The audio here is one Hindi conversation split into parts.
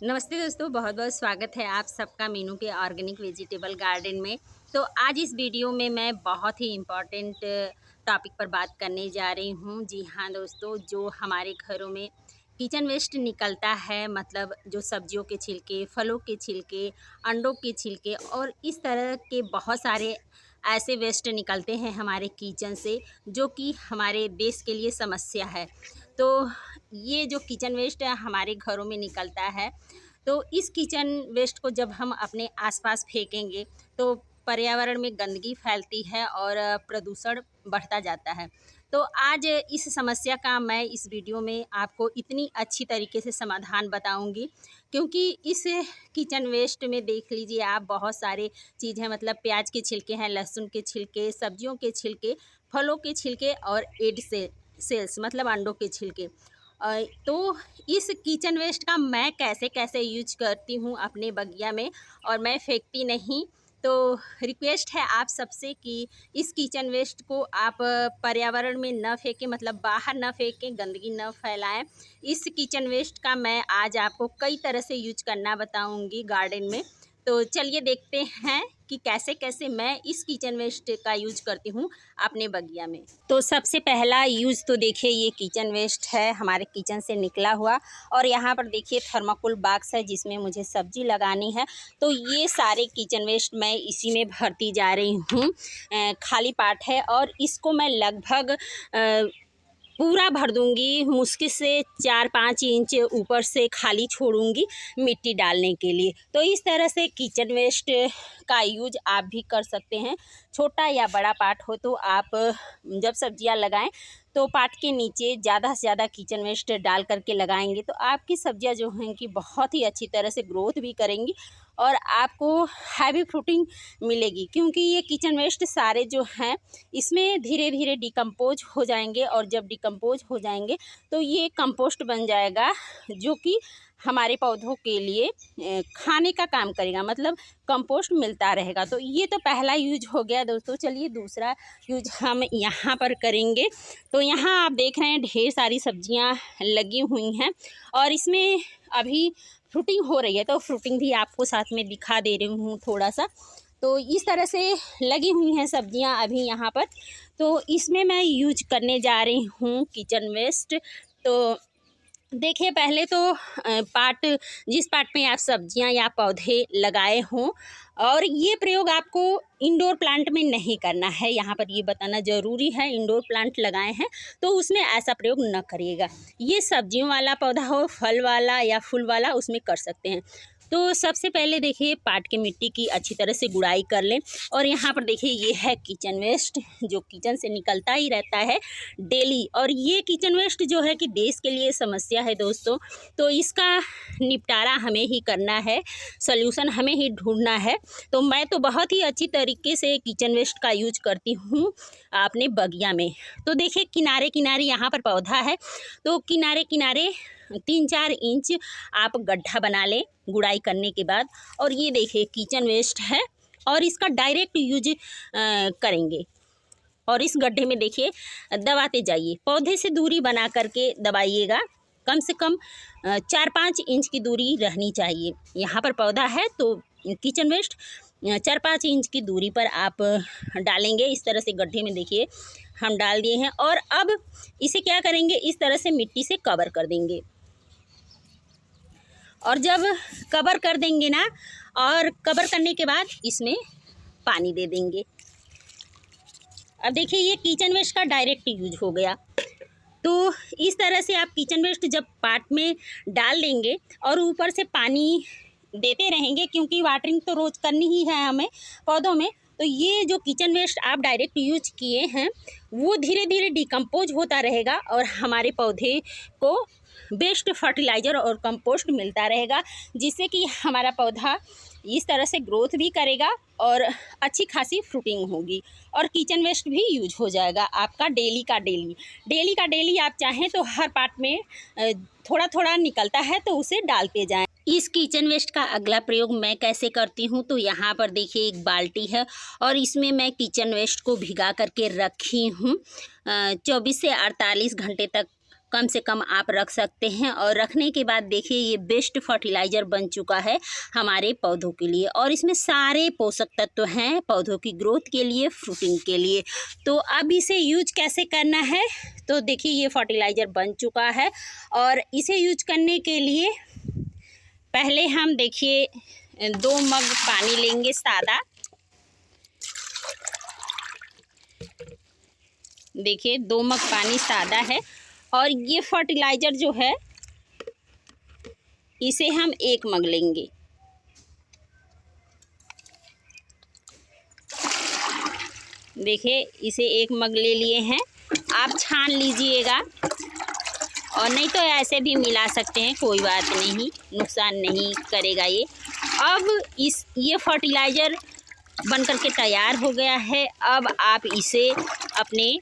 नमस्ते दोस्तों, बहुत बहुत स्वागत है आप सबका मीनू के ऑर्गेनिक वेजिटेबल गार्डन में। तो आज इस वीडियो में मैं बहुत ही इम्पॉर्टेंट टॉपिक पर बात करने जा रही हूँ। जी हाँ दोस्तों, जो हमारे घरों में किचन वेस्ट निकलता है, मतलब जो सब्जियों के छिलके, फलों के छिलके, अंडों के छिलके और इस तरह के बहुत सारे ऐसे वेस्ट निकलते हैं हमारे किचन से, जो कि हमारे देश के लिए समस्या है। तो ये जो किचन वेस्ट हमारे घरों में निकलता है, तो इस किचन वेस्ट को जब हम अपने आसपास फेंकेंगे तो पर्यावरण में गंदगी फैलती है और प्रदूषण बढ़ता जाता है। तो आज इस समस्या का मैं इस वीडियो में आपको इतनी अच्छी तरीके से समाधान बताऊंगी, क्योंकि इस किचन वेस्ट में देख लीजिए आप, बहुत सारे चीज़ हैं, मतलब प्याज के छिलके हैं, लहसुन के छिलके, सब्जियों के छिलके, फलों के छिलके और एग से सेल्स मतलब अंडों के छिलके। तो इस किचन वेस्ट का मैं कैसे कैसे यूज करती हूँ अपने बगिया में, और मैं फेंकती नहीं। तो रिक्वेस्ट है आप सबसे कि इस किचन वेस्ट को आप पर्यावरण में न फेंकें, मतलब बाहर न फेंकें, गंदगी न फैलाएं। इस किचन वेस्ट का मैं आज आपको कई तरह से यूज करना बताऊंगी गार्डन में। तो चलिए देखते हैं कि कैसे कैसे मैं इस किचन वेस्ट का यूज करती हूँ अपने बगिया में। तो सबसे पहला यूज़ तो देखिए, ये किचन वेस्ट है हमारे किचन से निकला हुआ, और यहाँ पर देखिए थर्माकोल बॉक्स है जिसमें मुझे सब्जी लगानी है। तो ये सारे किचन वेस्ट मैं इसी में भरती जा रही हूँ। खाली पार्ट है और इसको मैं लगभग पूरा भर दूंगी। मुश्किल से 4-5 इंच ऊपर से खाली छोड़ूंगी मिट्टी डालने के लिए। तो इस तरह से किचन वेस्ट का यूज आप भी कर सकते हैं। छोटा या बड़ा पार्ट हो तो आप जब सब्जियां लगाएं तो पार्ट के नीचे ज़्यादा से ज़्यादा किचन वेस्ट डाल करके लगाएंगे तो आपकी सब्जियां जो हैं कि बहुत ही अच्छी तरह से ग्रोथ भी करेंगी और आपको हैवी फ्रूटिंग मिलेगी, क्योंकि ये किचन वेस्ट सारे जो हैं इसमें धीरे धीरे डिकम्पोज हो जाएंगे, और जब डिकम्पोज हो जाएंगे तो ये कंपोस्ट बन जाएगा, जो कि हमारे पौधों के लिए खाने का काम करेगा, मतलब कंपोस्ट मिलता रहेगा। तो ये तो पहला यूज हो गया दोस्तों। चलिए दूसरा यूज हम यहाँ पर करेंगे। तो यहाँ आप देख रहे हैं ढेर सारी सब्जियाँ लगी हुई हैं और इसमें अभी फ्रूटिंग हो रही है, तो फ्रूटिंग भी आपको साथ में दिखा दे रही हूँ थोड़ा सा। तो इस तरह से लगी हुई हैं सब्जियां अभी यहाँ पर। तो इसमें मैं यूज करने जा रही हूँ किचन वेस्ट। तो देखिए, पहले तो पार्ट जिस पार्ट में आप सब्जियां या पौधे लगाए हों, और ये प्रयोग आपको इंडोर प्लांट में नहीं करना है, यहाँ पर ये बताना ज़रूरी है। इंडोर प्लांट लगाए हैं तो उसमें ऐसा प्रयोग न करिएगा। ये सब्जियों वाला पौधा हो, फल वाला या फूल वाला, उसमें कर सकते हैं। तो सबसे पहले देखिए पाट के मिट्टी की अच्छी तरह से गुड़ाई कर लें। और यहाँ पर देखिए ये है किचन वेस्ट, जो किचन से निकलता ही रहता है डेली। और ये किचन वेस्ट जो है कि देश के लिए समस्या है दोस्तों, तो इसका निपटारा हमें ही करना है, सॉल्यूशन हमें ही ढूंढना है। तो मैं तो बहुत ही अच्छी तरीके से किचन वेस्ट का यूज करती हूँ अपने बगिया में। तो देखिए किनारे किनारे यहाँ पर पौधा है, तो किनारे किनारे 3-4 इंच आप गड्ढा बना लें गुड़ाई करने के बाद। और ये देखिए किचन वेस्ट है और इसका डायरेक्ट यूज करेंगे। और इस गड्ढे में देखिए दबाते जाइए, पौधे से दूरी बना करके दबाइएगा। कम से कम 4-5 इंच की दूरी रहनी चाहिए। यहाँ पर पौधा है तो किचन वेस्ट 4-5 इंच की दूरी पर आप डालेंगे। इस तरह से गड्ढे में देखिए हम डाल दिए हैं। और अब इसे क्या करेंगे, इस तरह से मिट्टी से कवर कर देंगे। और जब कवर कर देंगे ना, और कवर करने के बाद इसमें पानी दे देंगे। अब देखिए ये किचन वेस्ट का डायरेक्ट यूज हो गया। तो इस तरह से आप किचन वेस्ट जब पाट में डाल देंगे और ऊपर से पानी देते रहेंगे, क्योंकि वाटरिंग तो रोज़ करनी ही है हमें पौधों में। तो ये जो किचन वेस्ट आप डायरेक्ट यूज किए हैं वो धीरे धीरे डिकम्पोज होता रहेगा और हमारे पौधे को बेस्ट फर्टिलाइज़र और कंपोस्ट मिलता रहेगा, जिससे कि हमारा पौधा इस तरह से ग्रोथ भी करेगा और अच्छी खासी फ्रूटिंग होगी। और किचन वेस्ट भी यूज हो जाएगा आपका डेली का डेली आप चाहें तो हर पार्ट में थोड़ा थोड़ा निकलता है तो उसे डालते जाएं। इस किचन वेस्ट का अगला प्रयोग मैं कैसे करती हूँ, तो यहाँ पर देखिए एक बाल्टी है और इसमें मैं किचन वेस्ट को भिगा करके रखी हूँ 24 से 48 घंटे तक कम से कम आप रख सकते हैं। और रखने के बाद देखिए ये बेस्ट फर्टिलाइज़र बन चुका है हमारे पौधों के लिए, और इसमें सारे पोषक तत्व हैं पौधों की ग्रोथ के लिए, फ्रूटिंग के लिए। तो अब इसे यूज कैसे करना है, तो देखिए ये फर्टिलाइज़र बन चुका है। और इसे यूज करने के लिए पहले हम देखिए 2 मग पानी लेंगे सादा। देखिए 2 मग पानी सादा है, और ये फर्टिलाइज़र जो है इसे हम 1 मग लेंगे। देखिए इसे 1 मग ले लिए हैं। आप छान लीजिएगा, और नहीं तो ऐसे भी मिला सकते हैं, कोई बात नहीं, नुकसान नहीं करेगा ये। अब ये फर्टिलाइज़र बनकर के तैयार हो गया है। अब आप इसे अपने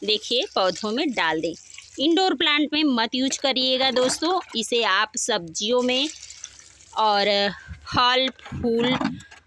देखिए पौधों में डाल दें। इंडोर प्लांट में मत यूज करिएगा दोस्तों, इसे आप सब्जियों में और फल फूल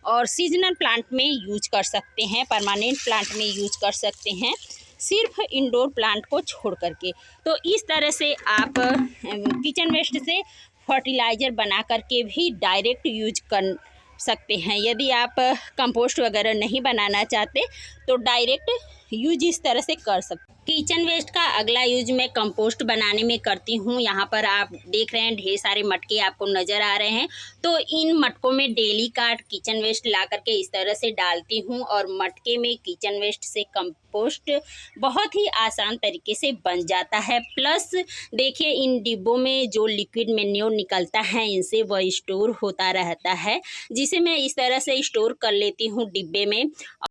और सीजनल प्लांट में यूज कर सकते हैं, परमानेंट प्लांट में यूज कर सकते हैं, सिर्फ इंडोर प्लांट को छोड़ करके। तो इस तरह से आप किचन वेस्ट से फर्टिलाइज़र बना करके भी डायरेक्ट यूज कर सकते हैं। यदि आप कंपोस्ट वगैरह नहीं बनाना चाहते तो डायरेक्ट यूज इस तरह से कर सकते हैं। किचन वेस्ट का अगला यूज मैं कंपोस्ट बनाने में करती हूँ। यहाँ पर आप देख रहे हैं ढेर सारे मटके आपको नज़र आ रहे हैं। तो इन मटकों में डेली का किचन वेस्ट ला करके इस तरह से डालती हूँ, और मटके में किचन वेस्ट से कंपोस्ट बहुत ही आसान तरीके से बन जाता है। प्लस देखिए इन डिब्बों में जो लिक्विड मैन्योर निकलता है इनसे वह स्टोर होता रहता है, जिसे मैं इस तरह से स्टोर कर लेती हूँ डिब्बे में।